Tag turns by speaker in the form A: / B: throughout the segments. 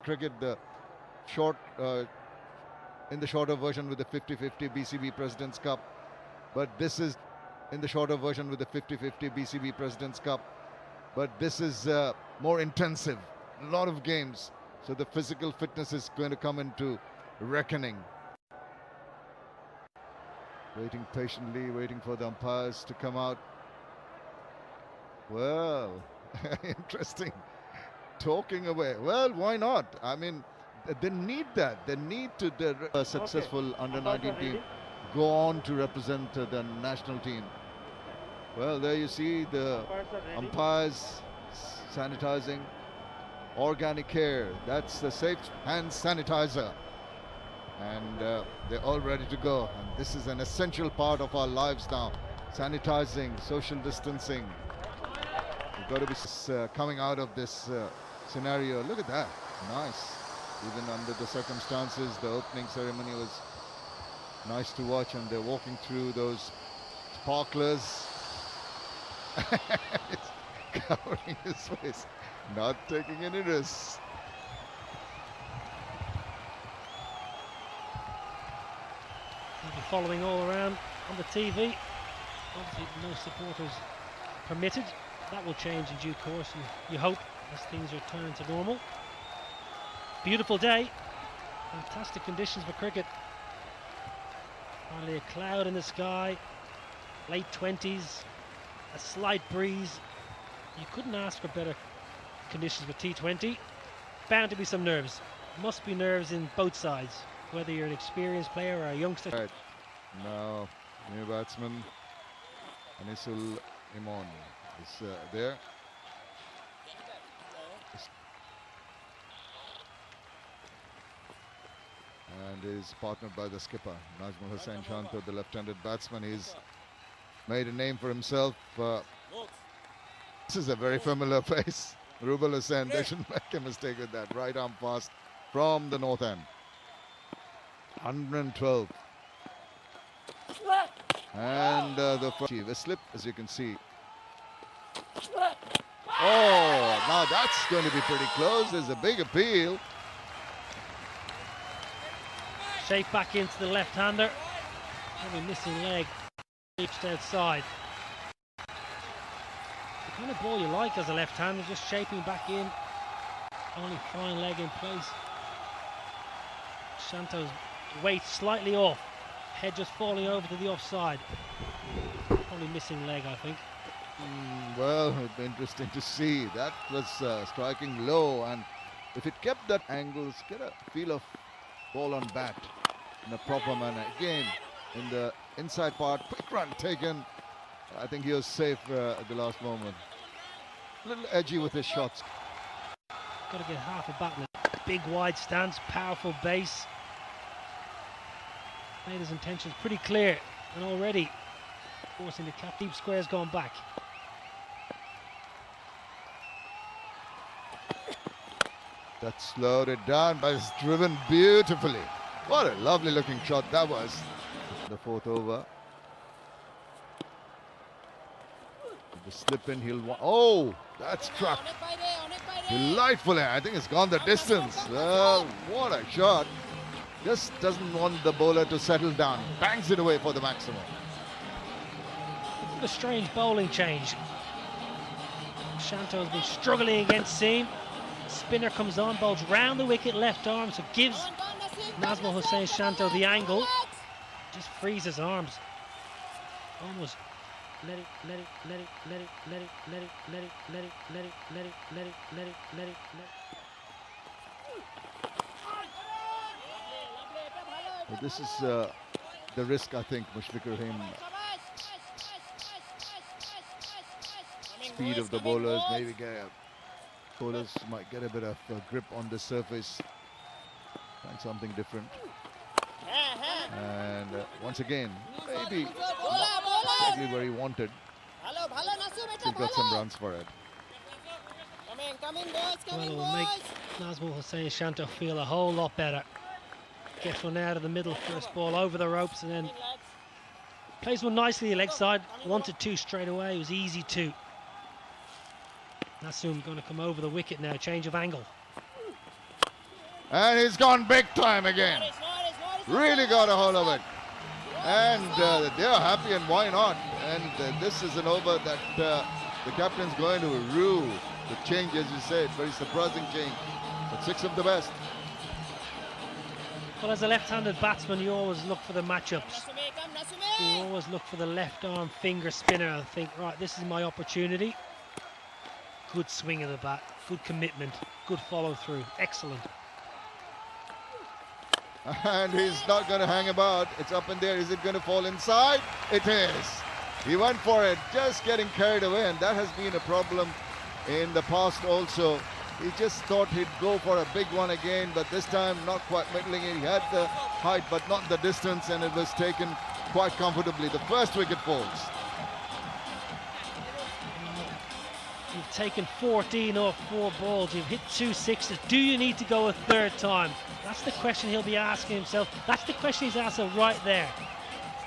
A: cricket, the short in the shorter version with the 50-50 BCB President's Cup, but this is in the shorter version with the 50-50 BCB President's Cup, but this is more intensive, a lot of games, so the physical fitness is going to come into reckoning. Waiting patiently, waiting for the umpires to come out. Well, interesting. Talking away. Well, why not? I mean, they need that. They need to, a successful under-19 team go on to represent the national team. Well, there you see the umpires sanitizing. Organic care, that's the safe hand sanitizer. And they're all ready to go. And this is an essential part of our lives now. Sanitizing, social distancing. We've got to be coming out of this scenario. Look at that. Nice. Even under the circumstances, the opening ceremony was nice to watch, and they're walking through those sparklers. It's covering his face, not taking any risks.
B: We'll be following all around on the TV. Obviously, no supporters permitted. That will change in due course, and you hope, as things return to normal. Beautiful day, fantastic conditions for cricket. Hardly a cloud in the sky, late 20s, a slight breeze. You couldn't ask for better conditions for T20. Bound to be some nerves. Must be nerves in both sides, whether you're an experienced player or a youngster.
A: Right. Now, new batsman Anisul Imon is there. And is partnered by the skipper, Najmul Hussain Shanto, the left-handed batsman. He's made a name for himself. This is a very familiar face. Rubal Hussain, they shouldn't make a mistake with that. Right arm fast from the north end. 112. And the first, a slip, as you can see. Oh, now that's going to be pretty close. There's a big appeal.
B: Shape back into the left-hander. Probably missing leg. Reached outside. The kind of ball you like as a left-hander, just shaping back in. Only fine leg in place. Shanto's weight slightly off. Head just falling over to the offside. Probably missing leg, I think.
A: Well, it'd be interesting to see. That was striking low, and if it kept that angle, get a feel of ball on bat in a proper manner. Again, in the inside part, quick run taken. I think he was safe at the last moment. A little edgy with his shots.
B: Got to get half a batsman. Big wide stance, powerful base. Made his intentions pretty clear, and already forcing the cap. Deep square's gone back.
A: That slowed it down, but it's driven beautifully. What a lovely looking shot that was. The fourth over. The slip in, he'll want. Oh, that's struck. Delightfully. I think it's gone the distance. Well, what a shot. Just doesn't want the bowler to settle down. Bangs it away for the maximum.
B: A strange bowling change. Shanto's been struggling against seam. Spinner comes on, bowls round the wicket, left arm, so gives Najmul Hussain Shanto the angle. Just frees his arms. Almost let it.
A: Well, this is the risk, I think, Mushfiqur Rahim. Speed of the bowlers, maybe bowlers might get a bit of grip on the surface, find something different. And once again, maybe not exactly where he wanted. Still got some runs for it.
B: Well, it will make Najmul Hussain Shanto feel a whole lot better. Gets one out of the middle, first ball over the ropes, and then plays one nicely leg side. Wanted two straight away, it was easy two. Nasum going to come over the wicket now, change of angle.
A: And he's gone big time again. Really got a hold of it. And they are happy, and why not? And this is an over that the captain's going to rue the change, as you said. Very surprising change. But 6 of the best.
B: Well, as a left-handed batsman, you always look for the matchups. You always look for the left arm finger spinner and think, right, this is my opportunity. Good swing of the bat, good commitment, good follow through, excellent.
A: And he's not going to hang about. It's up in there. Is it going to fall inside? It is. He went for it, just getting carried away, and that has been a problem in the past also. He just thought he'd go for a big one again, but this time not quite middling it. He had the height, but not the distance, and it was taken quite comfortably. The first wicket falls.
B: You've taken 14 off 4 balls. You've hit 2 sixes. Do you need to go a third time? That's the question he'll be asking himself. That's the question he's asking right there.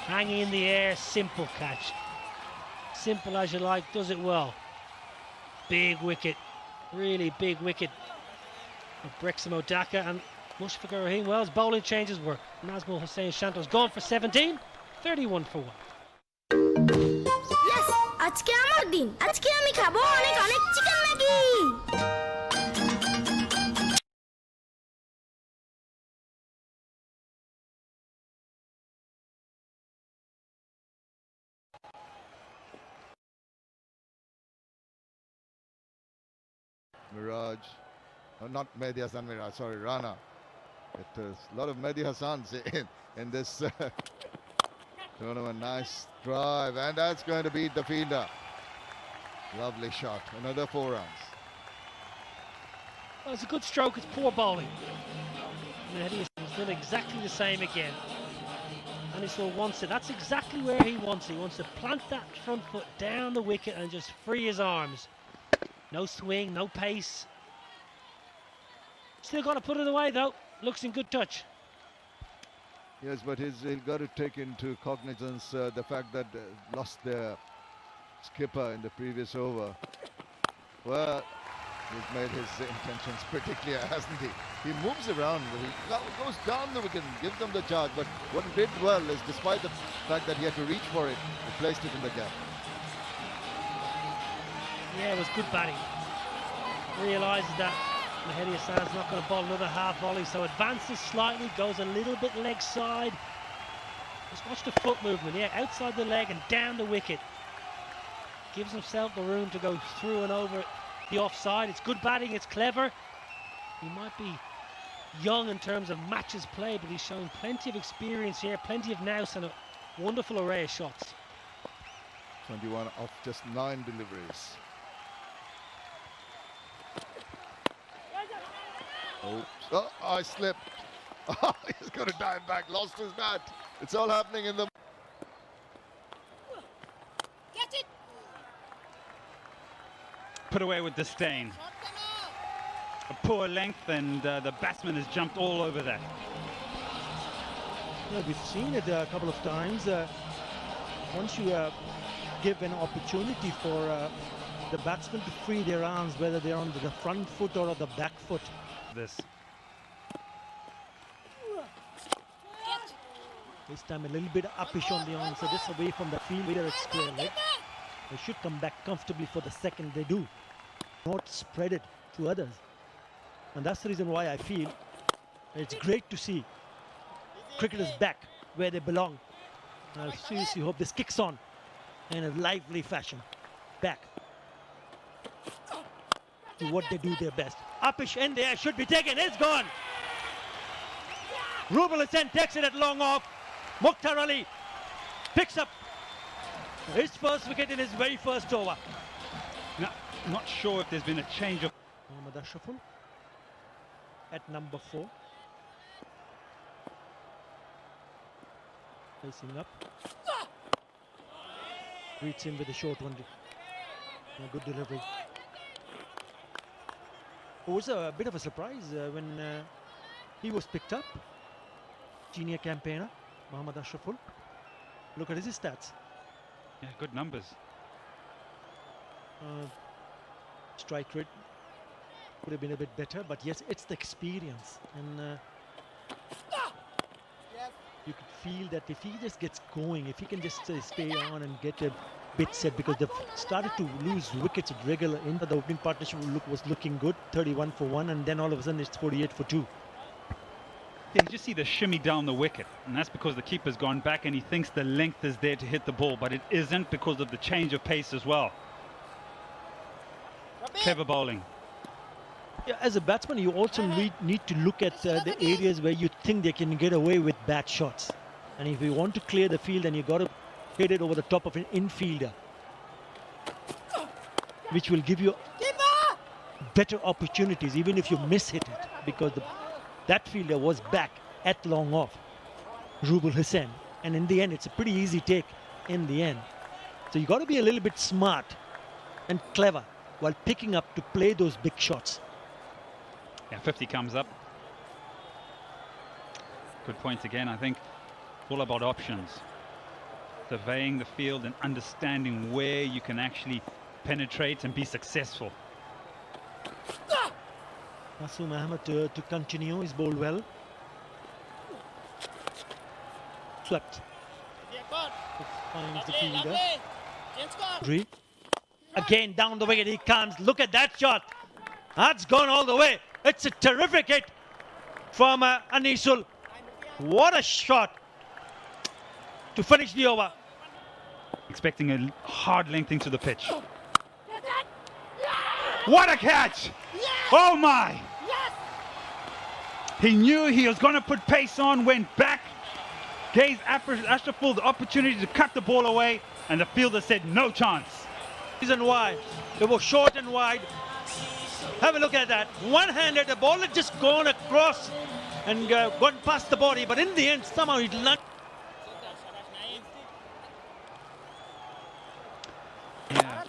B: Hanging in the air, simple catch. Simple as you like, does it well. Big wicket. Really big wicket of Brexham O'Daka, and Mushfiqur Rahim. Well, his bowling changes were Nazmul Hussain Shanto's gone for 17, 31 for 1.
C: Yes, আজকে আমার দিন আজকে আমি খাবো অনেক অনেক chicken Maggi
A: Miraj, not Mehdi Hassan Miraj, sorry, Rana. It is a lot of Mehdi Hassans in this tournament. Nice drive, and that's going to beat the fielder. Lovely shot, another 4 runs.
B: Well, it's a good stroke, it's poor bowling. Mehdi Hassan's done exactly the same again. And he still wants it. That's exactly where he wants it. He wants to plant that front foot down the wicket and just free his arms. No swing, no pace. Still got to put it away though. Looks in good touch.
A: Yes, but he'll got to take into cognizance the fact that lost their skipper in the previous over. Well, he's made his intentions pretty clear, hasn't he? He moves around, he goes down the wicket and gives them the charge, but what he did well is, despite the fact that he had to reach for it, he placed it in the gap.
B: Yeah, it was good batting. Realises that Mehdi Hassan's not going to bowl another half volley, so advances slightly, goes a little bit leg side. Just watch the foot movement, yeah, outside the leg and down the wicket. Gives himself the room to go through and over the offside. It's good batting, it's clever. He might be young in terms of matches played, but he's shown plenty of experience here, plenty of nous and a wonderful array of shots.
A: 21 off just 9 deliveries. Oh, I slipped. Oh, he's got to dive back, lost his bat. It's all happening in the...
C: Get it.
D: Put away with disdain. A poor length, and the batsman has jumped all over that.
E: Yeah, we've seen it a couple of times. Once you give an opportunity for the batsmen to free their arms, whether they're on the front foot or on the back foot. This time a little bit uppish on the answer, just away from the field where it's square leg. They should come back comfortably for the second they do, not spread it to others. And that's the reason why I feel it's great to see cricketers back where they belong. I seriously hope this kicks on in a lively fashion. Back to what they do their best. Uppish in there, should be taken, it's gone. Rubal Hussain takes it at long off. Mukhtar Ali picks up his first wicket in his very first over.
D: Not sure if there's been a change of...
E: Mohammad Ashraful at number 4. Facing up. Reads in with a short one. A good delivery. It was a bit of a surprise when he was picked up. Junior campaigner, Mohammad Ashraful. Look at his stats.
D: Yeah, good numbers.
E: Strike rate Could have been a bit better, but yes, it's the experience. And you could feel that if he just gets going, if he can just stay on and get a bit set, because they've started to lose wickets at regular into the opening partnership was looking good, 31 for 1, and then all of a sudden it's 48 for 2.
D: Yeah, you just see the shimmy down the wicket, and that's because the keeper's gone back and he thinks the length is there to hit the ball, but it isn't because of the change of pace as well. Clever bowling.
E: Yeah, as a batsman, you also need to look at the areas where you think they can get away with bad shots. And if you want to clear the field, then you got to hit it over the top of an infielder, which will give you better opportunities, even if you miss-hit it, because that fielder was back at long off, Rubul Hussain. And in the end, it's a pretty easy take in the end. So you got to be a little bit smart and clever while picking up to play those big shots.
D: Yeah, 50 comes up. Good point again. I think it's all about options. Surveying the field and understanding where you can actually penetrate and be successful.
E: Masoom Ahmed to continue. He's bowled well. Swept. Finds the fielder. Dre. Again down the wicket he comes. Look at that shot. That's gone all the way. It's a terrific hit from Anisul. What a shot to finish the over.
D: Expecting a hard length into the pitch. What a catch! Oh my! He knew he was going to put pace on, went back, gave Ashraful the opportunity to cut the ball away, and the fielder said no chance.
E: Reason why they were short and wide. Have a look at that. One-handed, the ball had just gone across and gone past the body, but in the end, somehow it landed.
D: Yeah.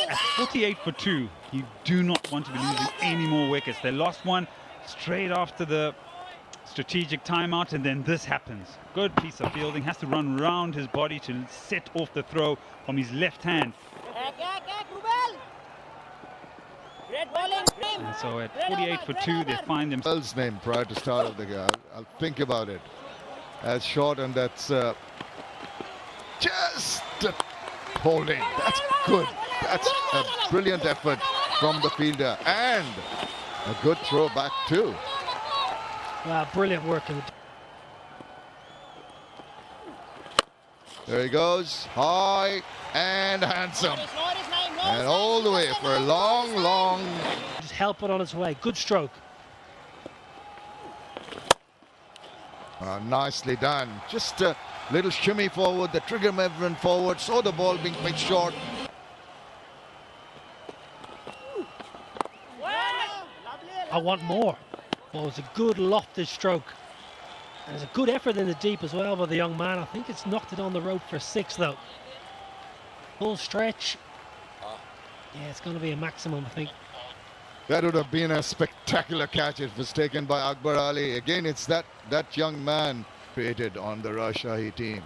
D: At 48 for 2, you do not want to be losing any more wickets. They lost one straight after the strategic timeout, and then this happens. Good piece of fielding. Has to run round his body to set off the throw from his left hand. And so at 48 for 2, they find themselves.
A: Bell's name prior to start of the game. I'll think about it. That's short, and that's just holding. That's good. That's a brilliant effort from the fielder, and a good throw back too.
B: Wow, brilliant work.
A: There he goes, high and handsome, and all the way for a long.
B: Just help it on its way. Good stroke.
A: Nicely done. Just a little shimmy forward, the trigger movement forward, saw the ball being pitched short.
B: I want more. Well, it's a good lofted stroke. And it's a good effort in the deep as well by the young man. I think it's knocked it on the rope for 6 though. Full stretch. Yeah, it's going to be a maximum, I think.
A: That would have been a spectacular catch if it was taken by Akbar Ali. Again, it's that young man created on the Rajshahi team.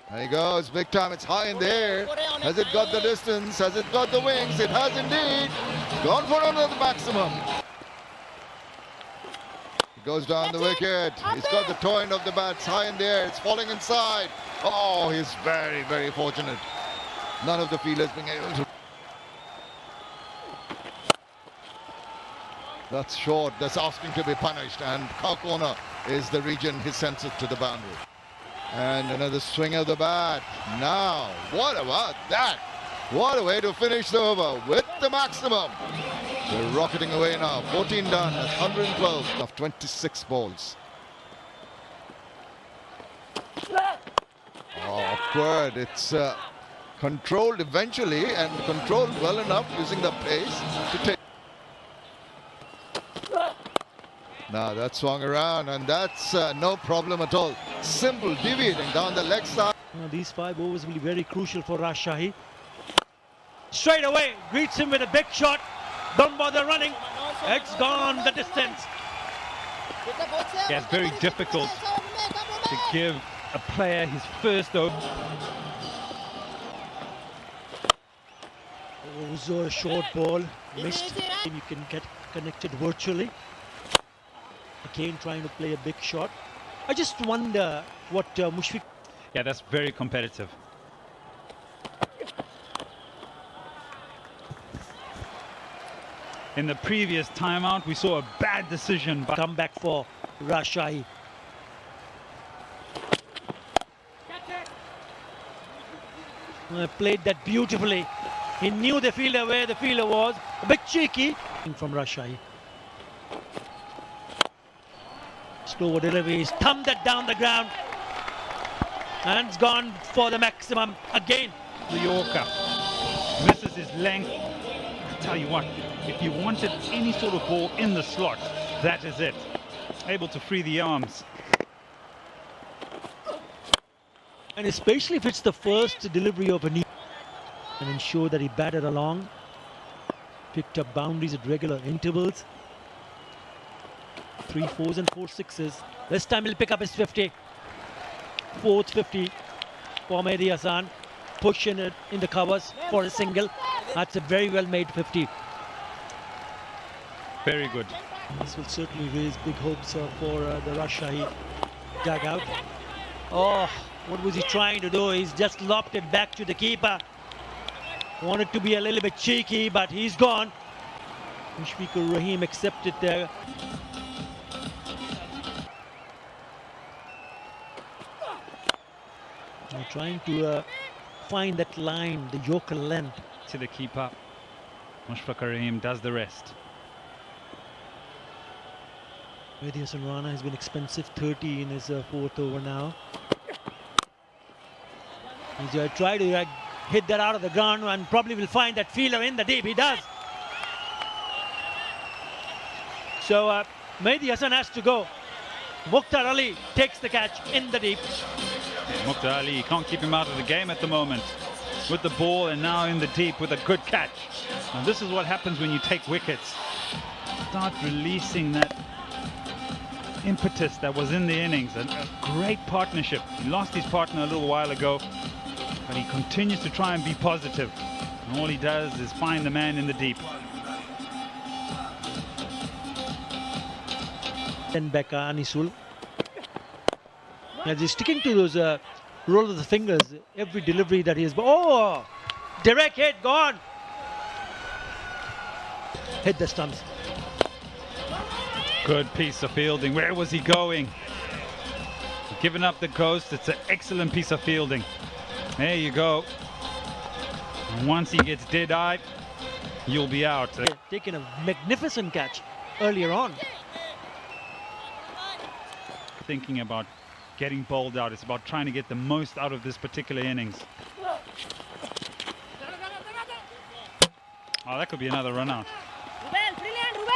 A: There he goes, big time. It's high in the air. Has it got the distance? Has it got the wings? It has indeed. Gone for another maximum. He goes down the wicket. He's got the toe end of the bat. It's high in the air. It's falling inside. Oh, he's very fortunate. None of the fielders being able to. That's short. That's asking to be punished. And cow corner is the region he sends it to the boundary. And another swing of the bat. Now, what about that? What a way to finish the over with the maximum. They're rocketing away now. 14 done at 112 of 26 balls. Oh, awkward. It's controlled eventually, and controlled well enough using the pace to take. Now that swung around, and that's no problem at all. Simple, deviating down the leg side.
E: These 5 overs will be very crucial for Rajshahi. Straight away, greets him with a big shot. Don't bother running. It's gone the distance.
D: Yeah, it's very difficult to give a player his first over.
E: Oh, so a short ball missed. You can get connected virtually. Again, trying to play a big shot. I just wonder what Mushfiq.
D: Yeah, that's very competitive. In the previous timeout, we saw a bad decision, but
E: Come back for Rajshahi. Played that beautifully. He knew the fielder where the fielder was. A bit cheeky from Rajshahi. Slow delivery. He's thumbed that down the ground. And it's gone for the maximum again.
D: the Yorker misses his length. I tell you what, if you wanted any sort of ball in the slot, that is it. Able to free the arms.
E: And especially if it's the first delivery of a knee, and ensure that he batted along, picked up boundaries at regular intervals. 3 4s and 4 6s. This time he'll pick up his 50. Fourth 50 for Mehdi Hassan. Pushing it in the covers for a single. That's a very well made 50.
D: Very good.
E: This will certainly raise big hopes for the Rajshahi dugout. Oh, what was he trying to do? He's just lobbed it back to the keeper. Wanted to be a little bit cheeky, but he's gone. Mushfiqur Rahim accepted there. They're trying to find that line, the Yorker length.
D: To the keeper. Mushfiqur Rahim does the rest.
E: Mehdi Hassan Rana has been expensive, 30 in his fourth over now. He's tried to hit that out of the ground and probably will find that fielder in the deep. He does. So Mehdi Hassan has to go. Mukhtar Ali takes the catch in the deep.
D: Mukhtar Ali, you can't keep him out of the game at the moment. With the ball and now in the deep with a good catch. Now this is what happens when you take wickets. Start releasing that impetus that was in the innings. A great partnership. He lost his partner a little while ago, but he continues to try and be positive. And all he does is find the man in the deep.
E: Then back Anisul. As he's sticking to those roll of the fingers, every delivery that he has. Oh! Direct hit, gone! Hit the stumps.
D: Good piece of fielding. Where was he going? Giving up the ghost. It's an excellent piece of fielding. There you go. And once he gets dead-eyed, you'll be out.
E: Taking a magnificent catch earlier on.
D: Thinking about getting bowled out. It's about trying to get the most out of this particular innings. Oh, that could be another run out.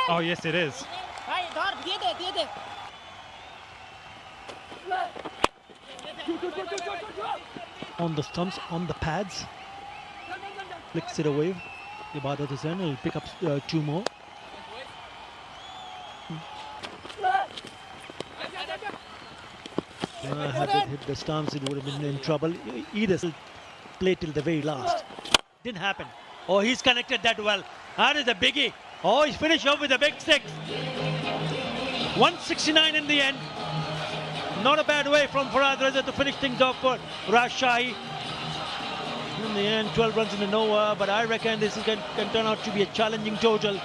D: Oh, yes, it is.
E: On the stumps, on the pads. Flicks it away. Ibadat Hussain will pick up 2 more. Had it hit the stumps, it would have been in trouble. Either play till the very last. Didn't happen. Oh, he's connected that well. That is a biggie. Oh, he's finished off with a big 6. 169 in the end. Not a bad way from Farhad Raza to finish things off for Rajshahi. In the end, 12 runs in the nowhere, but I reckon this can turn out to be a challenging total.